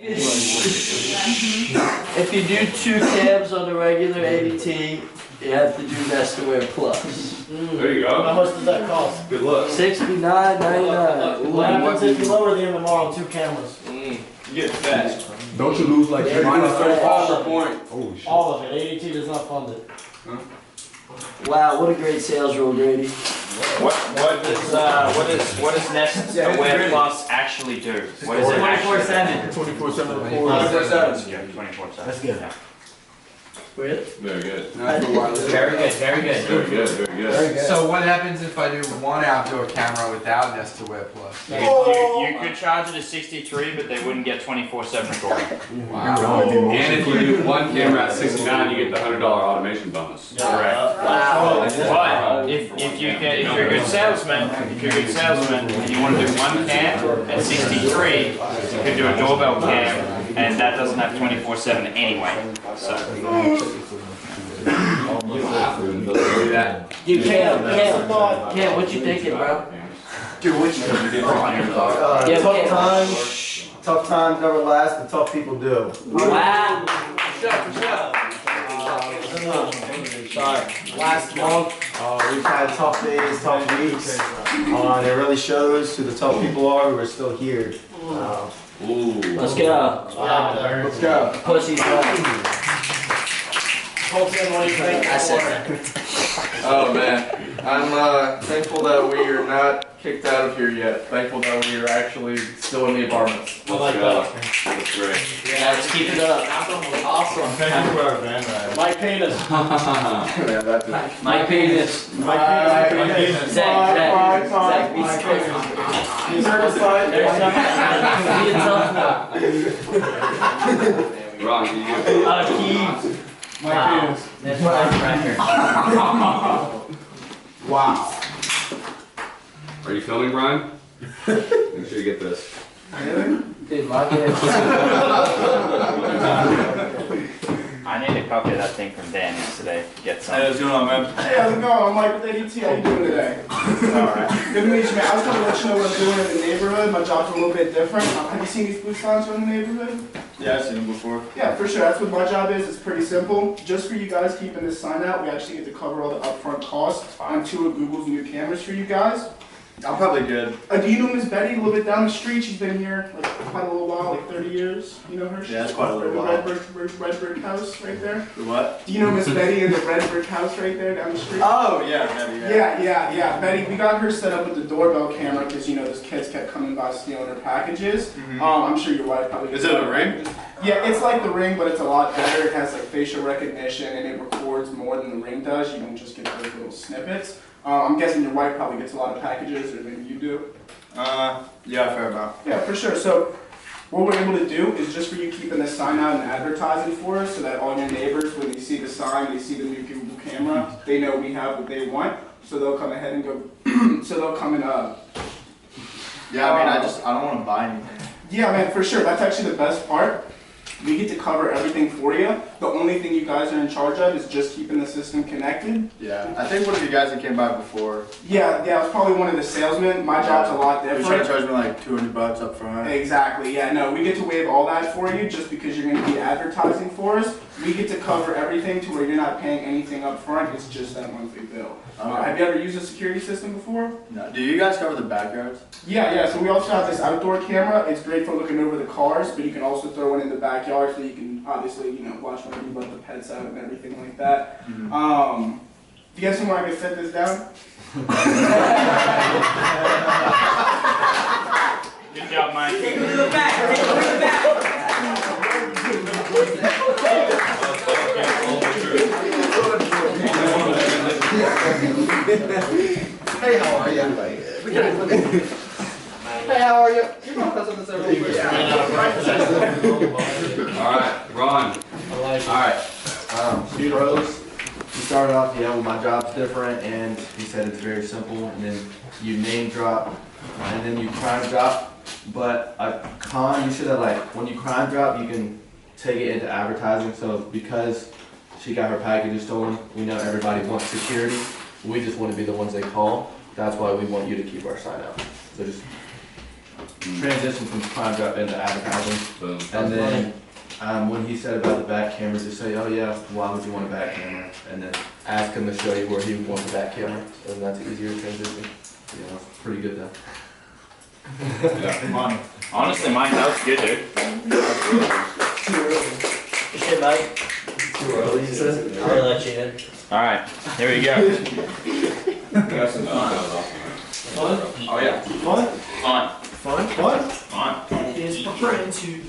If you do 2 cams on the regular ADT, you have to do NestAware Plus. There you How go. much does that cost? Good luck. $69.99. What happens if you lower the MMR on 2 cameras? You get fast. Don't you lose like minus 35 point. Oh shit. All of it. ADT does not fund it. Wow, what a great sales roll, Grady. What does NestAware Plus actually do? What is it actually? 24/7 24/7. That's good. Weird. Very good. Very good, very good. Very good, very good. So what happens if I do one outdoor camera without NestAware Plus? You could charge it a 63, but they wouldn't get 24/7 recording. Wow. And if you do one camera at 69, you get the $100 automation bonus. Correct. Wow. But if you're a good salesman, and you want to do one cam at 63, you could do a doorbell cam, and that doesn't have 24/7 anyway. So. You Cam, what you thinking, bro? Dude, what you tough times never last, but tough people do. Wow. Last month, we've had tough days, tough weeks. And it really shows who the tough people are who are still here. Ooh. Let's go. Let's go. Pussy's right. Colton, what do you think? I said that. Oh man, I'm thankful that we are not kicked out of here yet. Thankful that we are actually still in the apartments. I like that. That's great. Yeah, let's keep it up. Awesome. Thank you for our van ride. Mike Penis. Yeah, that's it. Mike Penis. Mike Penis. Zach, be strict. He's certified. Be a tough one. Ron, can you get Keith. Mike Penis. That's my record. Wow. Are you filming, Brian? Make sure you get this. Dude, my bad. I need a copy of that thing from Dan yesterday. Get some. what's going on, man? Hey, how's it going? I'm Mike with ADT. How you doing today? Alright. Good to meet you, man. I was going to let you know what I'm doing in the neighborhood. My job's a little bit different. Have you seen these blue signs around the neighborhood? Yeah, I've seen them before. Yeah, for sure. That's what my job is. It's pretty simple. Just for you guys keeping this sign out, we actually get to cover all the upfront costs on 2 of Google's new cameras for you guys. I'm probably good. Do you know Miss Betty a little bit down the street? She's been here like quite a little while, like 30 years. You know her? Yeah, that's quite a little while. The red brick house right there. The what? Do you know Miss Betty in the red brick house right there down the street? Oh, yeah, Betty, Yeah. Betty, we got her set up with the doorbell camera because, you know, those kids kept coming by stealing her packages. I'm sure your wife probably... Is it a Ring? Yeah, it's like the Ring, but it's a lot better. It has like facial recognition and it records more than the Ring does. You don't just get those little snippets. I'm guessing your wife probably gets a lot of packages, or maybe you do. Yeah, fair amount. Yeah, for sure. So what we're able to do is just for you keeping this sign out and advertising for us so that all your neighbors, when they see the sign, they see the new Google camera, they know we have what they want. So they'll come ahead and go, so they'll come and, Yeah, I mean, I don't want to buy anything. yeah, man, for sure. That's actually the best part. We get to cover everything for you. The only thing you guys are in charge of is just keeping the system connected. Yeah, I think one of you guys that came by before, Yeah, I was probably one of the salesmen. My job's a lot you're different. trying to charge me like $200 up front. Exactly, yeah, no, we get to waive all that for you just because you're going to be advertising for us. We get to cover everything to where you're not paying anything up front, it's just that monthly bill. Have you ever used a security system before? No. Do you guys cover the backyards? Yeah, so we also have this outdoor camera. It's great for looking over the cars, but you can also throw one in the backyard so you can obviously, you know, watch whenever you let the pets out and everything like that. Do you guys know where I can set this down? Good job, Mike. Take it to the back. Take it to the back. Hey, how are you? Hey, how are you? You're not messing this over. Alright, Ron. Alright, Steve Rose, he started off, well, my job's different, and he said it's very simple, and then you name drop, and then you crime drop, but a con, you should have when you crime drop, you can take it into advertising, so because she got her packages stolen, we know everybody wants security, we just want to be the ones they call, that's why we want you to keep our sign out. So just transition from Prime Drop into advertising. Boom. And then, when he said about the back cameras, they say, oh yeah, why would you want a back camera? And then ask him to show you where he would want the back camera, and that's an easier transition. Yeah, it's pretty good though. Yeah. Honestly, mine sounds good, dude. Hey, Mike. Too early, you said? I'll let you in. Alright, here we go. Got some fun. Oh yeah. Fun? Fun. Fun? What? Fun. Here's my friend to do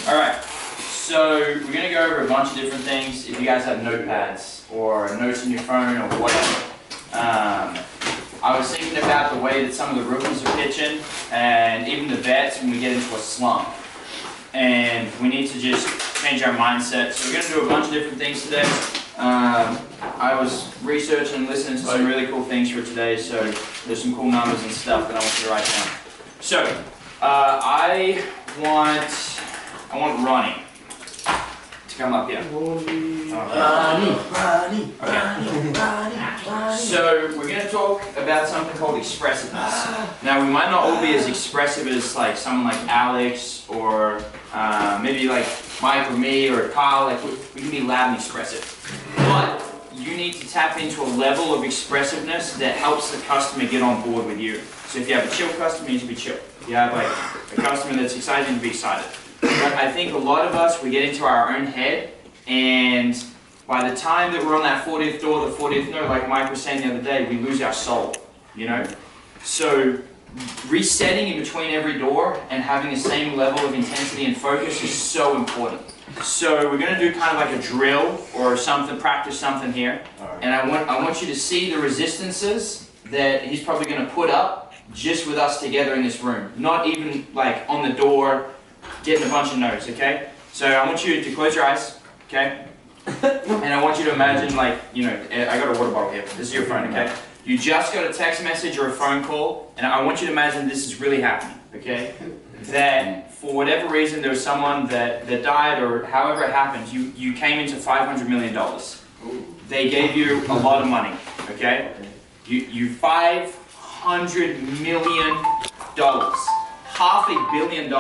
Alright, so we're gonna go over a bunch of different things. If you guys have notepads or notes in your phone or whatever. I was thinking about the way that some of the rookies are pitching and even the vets when we get into a slump. And we need to just change our mindset. So we're gonna do a bunch of different things today. I was researching and listening to some really cool things for today, so there's some cool numbers and stuff that I want you to write down. So, I want Ronnie to come up here. So we're going to talk about something called expressiveness. Now we might not all be as expressive as like someone like Alex or maybe like Mike or me or Kyle. Like we can be loud and expressive, but you need to tap into a level of expressiveness that helps the customer get on board with you. So if you have a chill customer, you need to be chill. If you have like a customer that's excited, you need to be excited. But I think a lot of us, we get into our own head, and by the time that we're on that 40th door, the 40th note, like Mike was saying the other day, we lose our soul, you know? So resetting in between every door and having the same level of intensity and focus is so important. So we're going to do kind of like a drill or something, practice something here. And I want you to see the resistances that he's probably going to put up just with us together in this room. Not even like on the door, getting a bunch of notes, okay? So I want you to close your eyes, okay? And I want you to imagine like, you know, I got a water bottle here. This is your phone, okay? You just got a text message or a phone call, and I want you to imagine this is really happening, okay? That for whatever reason there was someone that died or however it happened, you came into $500 million. They gave you a lot of money, okay? You $500 million. $500 million.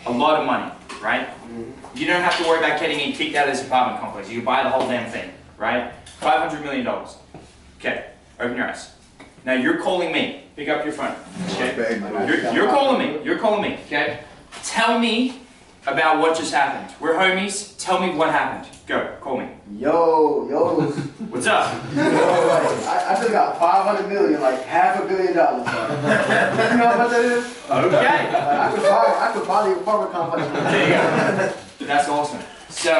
A lot of money, right? You don't have to worry about getting kicked out of this apartment complex. You can buy the whole damn thing, right? $500 million. Okay, open your eyes. Now you're calling me. Pick up your phone. Okay? You're calling me. You're calling me. Okay? Tell me about what just happened. We're homies. Tell me what happened. Go. Call me. Yo. What's up? I just got 500 million, like $500 million. You know how much that is? Okay. I could buy the apartment complex. There you go. That's awesome. So,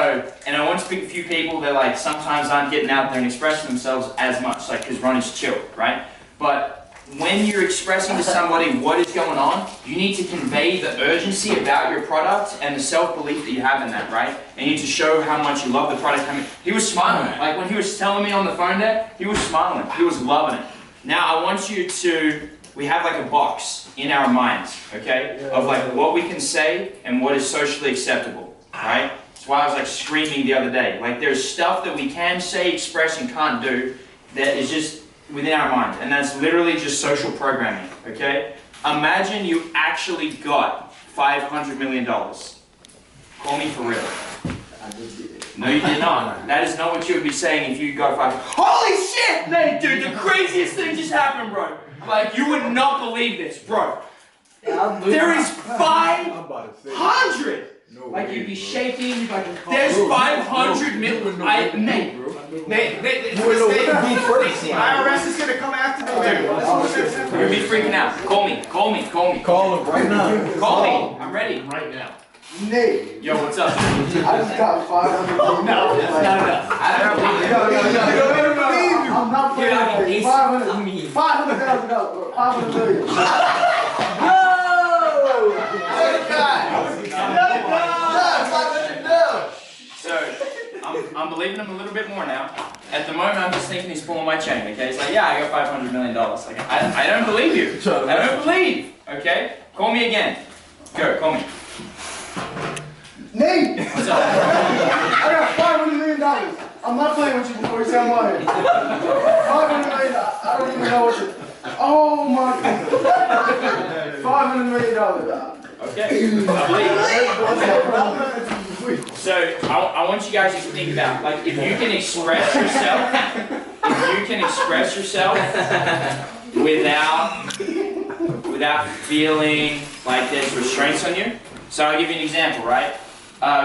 and I want to pick a few people that like sometimes aren't getting out there and expressing themselves as much, like because Ronnie's chill, right? But when you're expressing to somebody what is going on, you need to convey the urgency about your product and the self-belief that you have in that, right? And you need to show how much you love the product. I mean, he was smiling. Like when he was telling me on the phone there, he was smiling. He was loving it. Now I want you to, we have like a box in our minds, okay? Of like what we can say and what is socially acceptable, right? That's why I was like screaming the other day. Like there's stuff that we can say, express, and can't do that is just within our mind, and that's literally just social programming, okay? Imagine you actually got $500 million. Call me for real. No, you did not. That is not what you would be saying if you got Holy shit, Nate, dude, the craziest thing just happened, bro. Like, you would not believe this, bro. There is 500. Like, you'd be shaking, you'd be like, there's 500 million. Nate, IRS is gonna come after them. you're gonna be freaking out. Call me. Call him right now. Call me. I'm ready. Right now. Nate, Yo, what's up? I just got 500 million. No, that's not enough. I don't believe it. I'm not You're not gonna playing. be- 500,000 $500 million. So, I'm believing him a little bit more now. At the moment, I'm just thinking he's pulling my chain, okay? He's like, yeah, I got $500 million. Like, I don't believe you. I don't believe, okay? Call me again. Go, call me. Nate, What's up? I got $500 million. I'm not playing with you before you say I'm lying. $500 million. I don't even know what to. Oh, Oh my God. $500 million job. Okay, I believe. So I want you guys to think about, like, if you can express yourself without feeling like there's restraints on you. So I'll give you an example, right?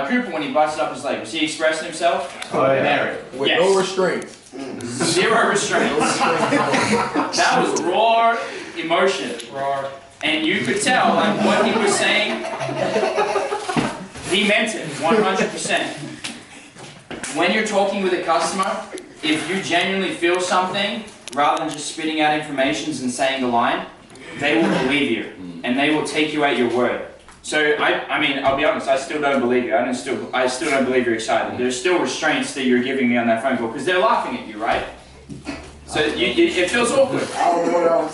Cooper, when he busted up his leg, was he expressing himself? Oh, yeah. Mary. With Yes. no restraints. Zero restraints. That was raw emotion. And you could tell, like, what he was saying, he meant it, 100%. When you're talking with a customer, if you genuinely feel something, rather than just spitting out informations and saying the line, they will believe you, and they will take you at your word. So, I mean, I'll be honest, I still don't believe you. I still don't believe you're excited. There's still restraints that you're giving me on that phone call, because they're laughing at you, right? So, it feels awkward.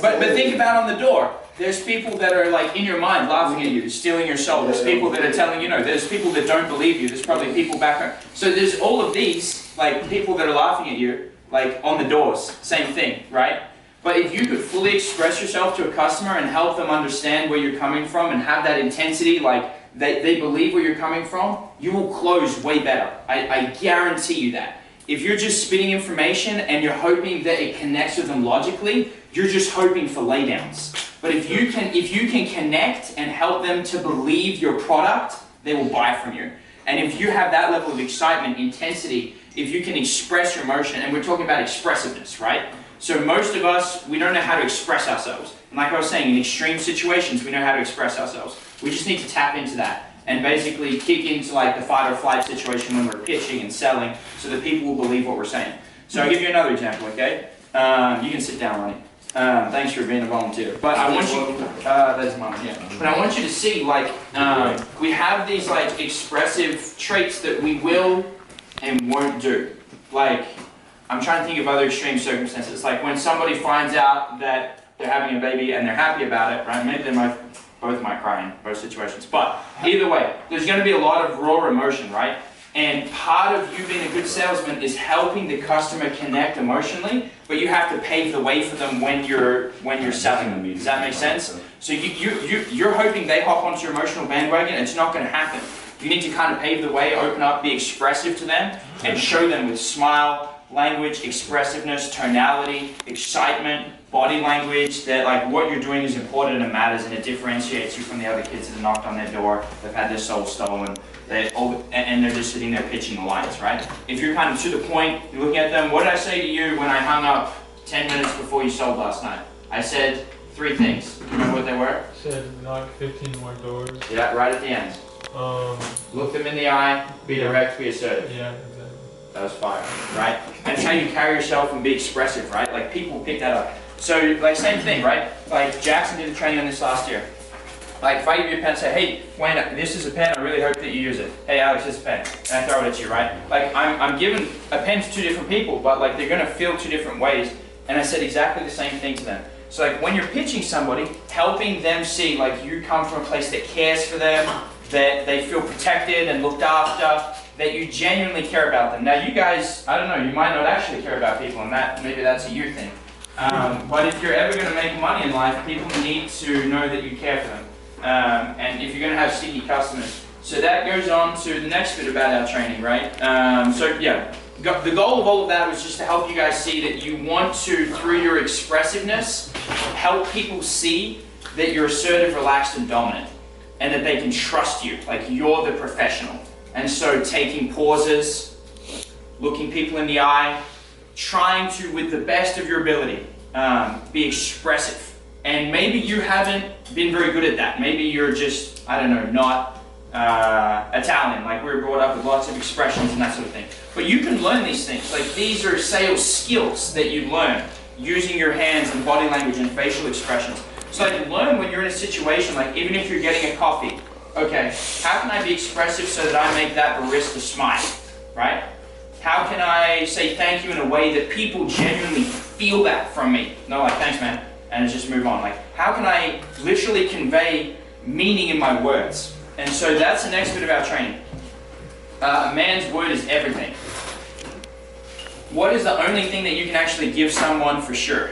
But think about on the door. There's people that are, like, in your mind laughing at you, stealing your soul. There's people that are telling you no. There's people that don't believe you. There's probably people back home. So there's all of these, like, people that are laughing at you, like, on the doors. Same thing, right? But if you could fully express yourself to a customer and help them understand where you're coming from and have that intensity, like, they believe where you're coming from, you will close way better. I guarantee you that. If you're just spitting information and you're hoping that it connects with them logically, you're just hoping for laydowns. But if you can connect and help them to believe your product, they will buy from you. And if you have that level of excitement, intensity, if you can express your emotion, and we're talking about expressiveness, right? So most of us, we don't know how to express ourselves. And like I was saying, in extreme situations, we know how to express ourselves. We just need to tap into that and basically kick into, like, the fight or flight situation when we're pitching and selling, so that people will believe what we're saying. So I'll give you another example, okay? You can sit down, Ronnie. Thanks for being a volunteer. But I want you, that's mine, yeah. But I want you to see, like, we have these, like, expressive traits that we will and won't do. Like, I'm trying to think of other extreme circumstances. Like when somebody finds out that they're having a baby and they're happy about it, right? Maybe they both might cry in both situations. But either way, there's going to be a lot of raw emotion, right? And part of you being a good salesman is helping the customer connect emotionally, but you have to pave the way for them when you're selling them. Does that make sense? So you're hoping they hop onto your emotional bandwagon. It's not going to happen. You need to kind of pave the way, open up, be expressive to them, and show them with smile, language, expressiveness, tonality, excitement, body language, that, like, what you're doing is important and it matters, and it differentiates you from the other kids that have knocked on their door, they've had their soul stolen, and they're just sitting there pitching the lines, right? If you're kind of to the point, you're looking at them, what did I say to you when I hung up 10 minutes before you sold last night? I said 3 things. Do you remember what they were? Said knock 15 more doors. Yeah, right at the end. Look them in the eye, be direct, be assertive. Yeah, exactly. That was fire, right? That's how you carry yourself and be expressive, right? Like, people pick that up. So, like, same thing, right? Like, Jackson did a training on this last year. Like, if I give you a pen and say, hey, Wayne, this is a pen, I really hope that you use it. Hey, Alex, this is a pen. And I throw it at you, right? Like, I'm giving a pen to 2 different people, but, like, they're going to feel 2 different ways. And I said exactly the same thing to them. So, like, when you're pitching somebody, helping them see, like, you come from a place that cares for them, that they feel protected and looked after, that you genuinely care about them. Now, you guys, I don't know, you might not actually care about people, and maybe that's a you thing. But if you're ever going to make money in life, people need to know that you care for them. And if you're going to have sticky customers. So that goes on to the next bit about our training, right? So yeah, the goal of all of that was just to help you guys see that you want to, through your expressiveness, help people see that you're assertive, relaxed, and dominant. And that they can trust you, like you're the professional. And so taking pauses, looking people in the eye, trying to, with the best of your ability, be expressive. And maybe you haven't been very good at that. Maybe you're just, I don't know, not Italian, like we were brought up with lots of expressions and that sort of thing. But you can learn these things. Like, these are sales skills that you learn using your hands and body language and facial expressions. So like, learn when you're in a situation, like even if you're getting a coffee, okay, how can I be expressive so that I make that barista smile, right? How can I say thank you in a way that people genuinely feel that from me? No, like, thanks, man, and just move on. Like, how can I literally convey meaning in my words? And so that's the next bit of our training. A man's word is everything. What is the only thing that you can actually give someone for sure?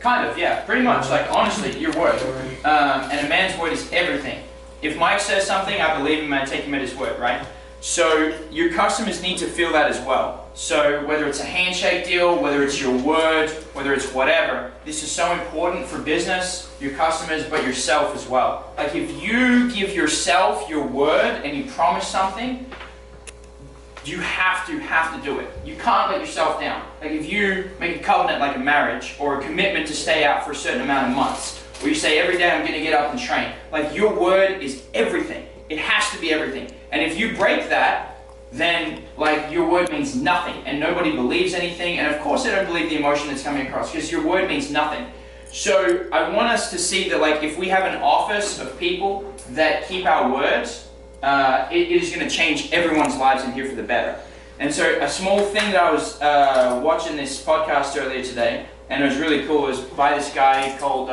Kind of, yeah, pretty much. Like, honestly, your word. And a man's word is everything. If Mike says something, I believe him and I take him at his word, right? So your customers need to feel that as well. So whether it's a handshake deal, whether it's your word, whether it's whatever, this is so important for business, your customers, but yourself as well. Like if you give yourself your word and you promise something, you have to do it. You can't let yourself down. Like if you make a covenant like a marriage or a commitment to stay out for a certain amount of months, or you say every day I'm going to get up and train, like your word is everything. It has to be everything. And if you break that, then like your word means nothing and nobody believes anything. And of course they don't believe the emotion that's coming across because your word means nothing. So I want us to see that like if we have an office of people that keep our words, it is going to change everyone's lives in here for the better. And so a small thing that I was watching this podcast earlier today, and it was really cool, it was by this guy called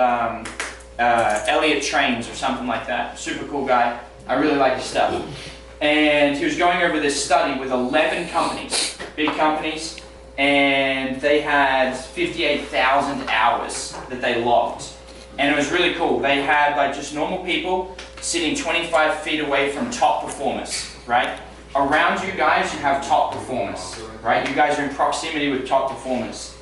Elliot Trains or something like that. Super cool guy. I really like his stuff. And he was going over this study with 11 companies, big companies, and they had 58,000 hours that they logged. And it was really cool. They had like just normal people sitting 25 feet away from top performers, right? Around you guys, you have top performers, right? You guys are in proximity with top performers.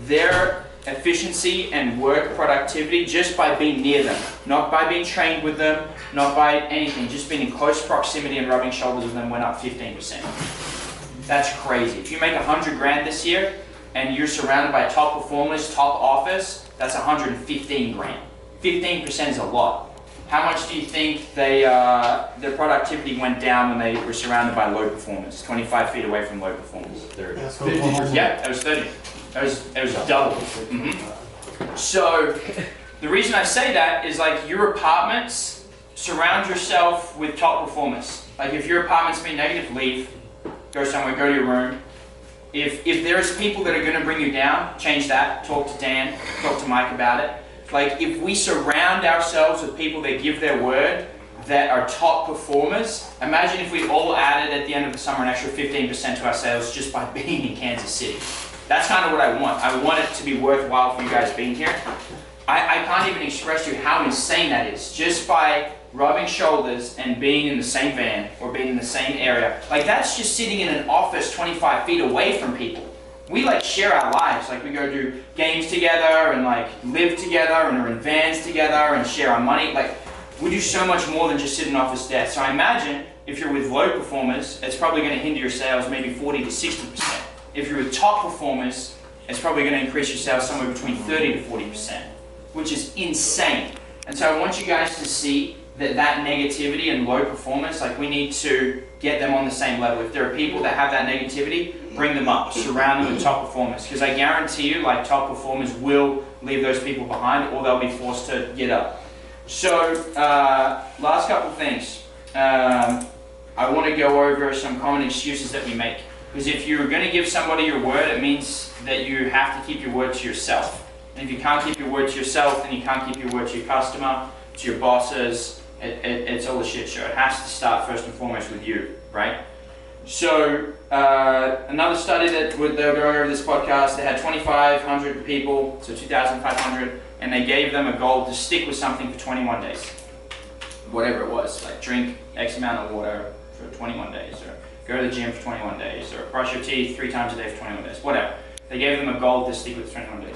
Their efficiency and work productivity just by being near them, not by being trained with them, not by anything, just being in close proximity and rubbing shoulders with them went up 15%. That's crazy. If you make 100 grand this year and you're surrounded by top performers, top office, that's 115 grand. 15% is a lot. How much do you think their productivity went down when they were surrounded by low performers, 25 feet away from low performers? 30%. Yeah, it was 30. It was double. So the reason I say that is like your apartments, surround yourself with top performers. Like if your apartment's been negative, leave. Go somewhere, go to your room. If there's people that are going to bring you down, change that. Talk to Dan, talk to Mike about it. Like if we surround ourselves with people that give their word, that are top performers, imagine if we all added at the end of the summer an extra 15% to our sales just by being in Kansas City. That's kind of what I want. I want it to be worthwhile for you guys being here. I can't even express to you how insane that is. Just by rubbing shoulders and being in the same van or being in the same area. Like that's just sitting in an office 25 feet away from people. We like share our lives. Like we go do games together and like live together and are in vans together and share our money. Like we do so much more than just sit in office desks. So I imagine if you're with low performers, it's probably going to hinder your sales maybe 40 to 60%. If you're with top performers, it's probably going to increase your sales somewhere between 30 to 40%, which is insane. And so I want you guys to see that negativity and low performance, like we need to get them on the same level. If there are people that have that negativity, bring them up, surround them with top performers. Because I guarantee you, like top performers will leave those people behind or they'll be forced to get up. So, last couple things. I want to go over some common excuses that we make. Because if you're going to give somebody your word, it means that you have to keep your word to yourself. And if you can't keep your word to yourself, then you can't keep your word to your customer, to your bosses. It's all a shit show. It has to start first and foremost with you, right? So another study that they were going over this podcast, they had 2,500 people, so 2,500, and they gave them a goal to stick with something for 21 days. Whatever it was, like drink X amount of water for 21 days, or go to the gym for 21 days, or brush your teeth 3 times a day for 21 days, whatever. They gave them a goal to stick with 21 days.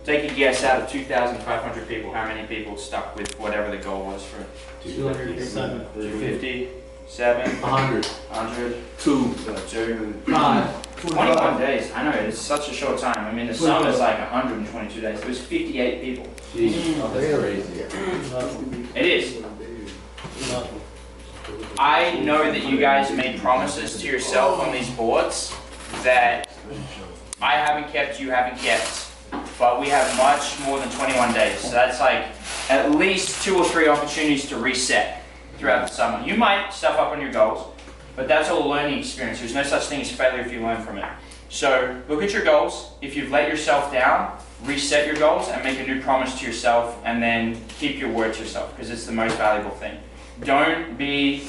Take a guess out of 2,500 people, how many people stuck with whatever the goal was for 257. 250, 7, 100. 100, 2. 5, 21 days. I know, it's such a short time. I mean, the sum is like 122 days. It was 58 people. Oh, that's crazy. It is. I know that you guys made promises to yourself on these boards that I haven't kept, you haven't kept. But we have much more than 21 days. So that's like at least 2 or 3 opportunities to reset throughout the summer. You might stuff up on your goals, but that's all a learning experience. There's no such thing as failure if you learn from it. So look at your goals. If you've let yourself down, reset your goals and make a new promise to yourself, and then keep your word to yourself, because it's the most valuable thing. Don't be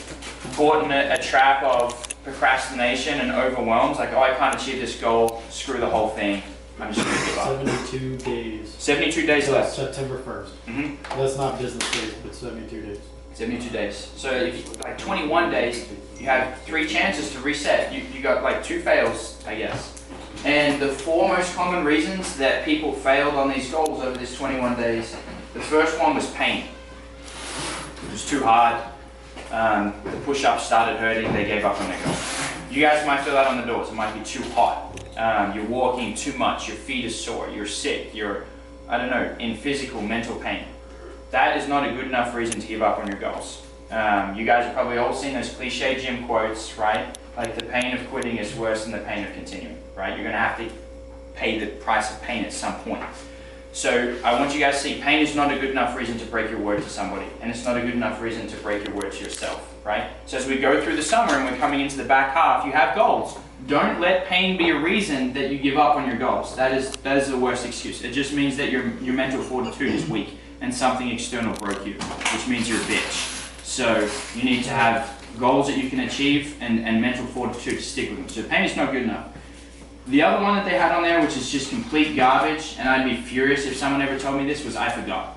caught in a trap of procrastination and overwhelmed, like, oh, I can't achieve this goal, screw the whole thing. I'm just gonna give up. 72 days. 72 days Till left. September 1st. Mm-hmm. That's not business days, but 72 days. 72 days. So if you, like 21 days, you have 3 chances to reset. You got like 2 fails, I guess. And the 4 most common reasons that people failed on these goals over this 21 days, the first one was pain. It was too hard. The push-ups started hurting, they gave up on their goal. You guys might feel that on the doors. It might be too hot. You're walking too much, your feet are sore, you're sick, you're, I don't know, in physical, mental pain. That is not a good enough reason to give up on your goals. You guys have probably all seen those cliche gym quotes, right? Like the pain of quitting is worse than the pain of continuing, right? You're gonna have to pay the price of pain at some point. So I want you guys to see, pain is not a good enough reason to break your word to somebody, and it's not a good enough reason to break your word to yourself, right? So as we go through the summer and we're coming into the back half, you have goals. Don't let pain be a reason that you give up on your goals. That is the worst excuse. It just means that your mental fortitude is weak and something external broke you, which means you're a bitch. So you need to have goals that you can achieve and mental fortitude to stick with them. So pain is not good enough. The other one that they had on there, which is just complete garbage, and I'd be furious if someone ever told me this, was I forgot.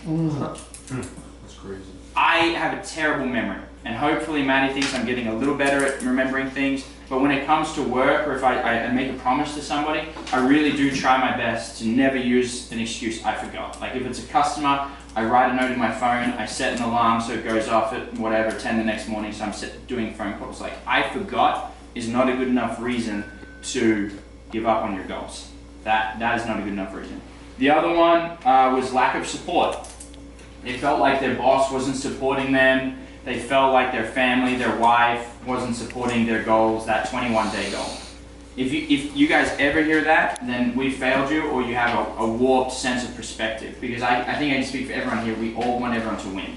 That's crazy. I have a terrible memory, and hopefully Maddie thinks I'm getting a little better at remembering things, but when it comes to work, or if I make a promise to somebody, I really do try my best to never use an excuse, I forgot. Like if it's a customer, I write a note in my phone, I set an alarm so it goes off at whatever, 10 the next morning, so I'm doing phone calls. Like I forgot is not a good enough reason to give up on your goals. That is not a good enough reason. The other one was lack of support. They felt like their boss wasn't supporting them. They felt like their family, their wife wasn't supporting their goals, that 21-day goal. If you guys ever hear that, then we failed you, or you have a warped sense of perspective. Because I think I can speak for everyone here, we all want everyone to win.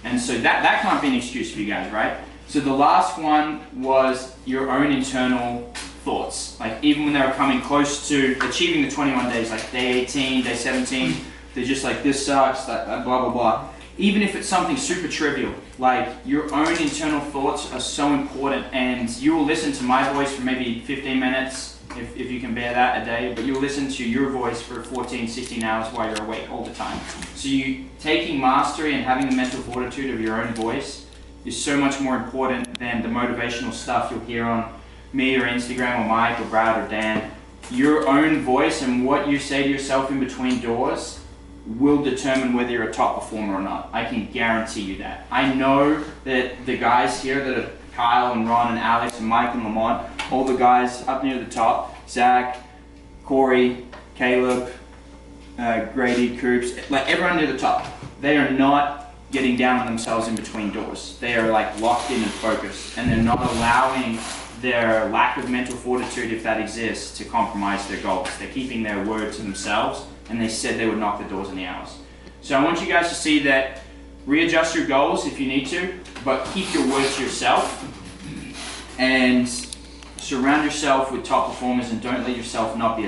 And so that can't be an excuse for you guys, right? So the last one was your own internal thoughts. Like even when they were coming close to achieving the 21 days, like day 18, day 17, they're just like, this sucks, that blah, blah, blah. Even if it's something super trivial, like your own internal thoughts are so important, and you will listen to my voice for maybe 15 minutes, if you can bear that a day, but you'll listen to your voice for 14, 16 hours while you're awake all the time. So you taking mastery and having the mental fortitude of your own voice is so much more important than the motivational stuff you'll hear on me or Instagram or Mike or Brad or Dan. Your own voice and what you say to yourself in between doors will determine whether you're a top performer or not. I can guarantee you that. I know that the guys here that are Kyle and Ron and Alex and Mike and Lamont, all the guys up near the top, Zach, Corey, Caleb, Grady, Coops, like everyone near the top, they are not getting down on themselves in between doors. They are like locked in and focused, and they're not allowing their lack of mental fortitude, if that exists, to compromise their goals. They're keeping their word to themselves, and they said they would knock the doors in the hours. So I want you guys to see that readjust your goals if you need to, but keep your word to yourself and surround yourself with top performers, and don't let yourself not be a